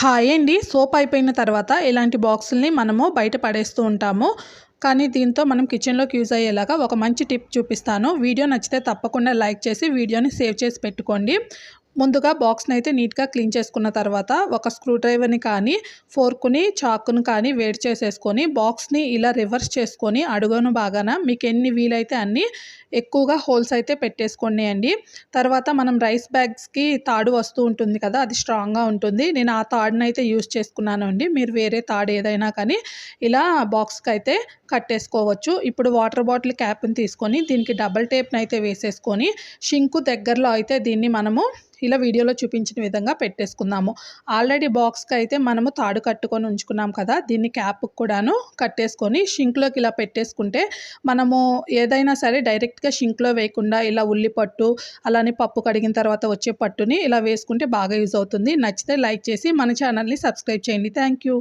Hi అండి. Soap అయిపోయిన తర్వాత ఇలాంటి బాక్సుల్ని మనము బయట పడేస్తూ ఉంటాము. కానీ దీంతో మనం కిచెన్‌లోకి యూజ్ అయ్యేలాగా ఒక మంచి టిప్ చూపిస్తాను. వీడియో నచ్చితే తప్పకుండా లైక్ చేసి వీడియోని సేవ్ చేసి పెట్టుకోండి. ముందుగా బాక్స్‌ని అయితే నీట్‌గా క్లీన్ చేసుకున్న తర్వాత ఒక స్క్రూ డ్రైవర్‌ని కానీ, ఫోర్క్‌ని, చాకుని కానీ వేడి చేసేసుకొని బాక్స్‌ని ఇలా రివర్స్ చేసుకొని అడుగున భాగాన మీకు ఎన్ని వీలైతే అన్ని ఎక్కువగా హోల్స్ అయితే పెట్టేసుకోండి. తర్వాత మనం రైస్ బ్యాగ్స్‌కి తాడు వస్తూ ఉంటుంది కదా! అది స్ట్రాంగ్‌గా ఉంటుంది. నేను ఆ తాడునైతే యూజ్ చేసుకున్నాను అండి. మీరు వేరే తాడు ఏదైనా కానీ ఇలా బాక్స్‌కైతే కట్టేసుకోవచ్చు. ఇప్పుడు వాటర్ బాటిల్ క్యాప్‌ని తీసుకొని దీనికి డబుల్ టేప్‌నైతే వేసేసుకొని షింకు దగ్గరలో అయితే దీన్ని మనము ఇలా వీడియోలో చూపించిన విధంగా పెట్టేసుకుందాము. ఆల్రెడీ బాక్స్‌కి అయితే మనము తాడు కట్టుకొని ఉంచుకున్నాం కదా! దీన్ని క్యాప్‌కి కూడాను కట్టేసుకొని షింక్‌లోకి ఇలా పెట్టేసుకుంటే మనము ఏదైనా సరే డైరెక్ట్‌గా షింక్‌లో వేయకుండా ఇలా ఉల్లి పట్టు, అలానే పప్పు కడిగిన తర్వాత వచ్చే పట్టుని ఇలా వేసుకుంటే బాగా యూజ్ అవుతుంది. నచ్చితే లైక్ చేసి మన ఛానల్‌ని సబ్స్క్రైబ్ చేయండి. Thank you.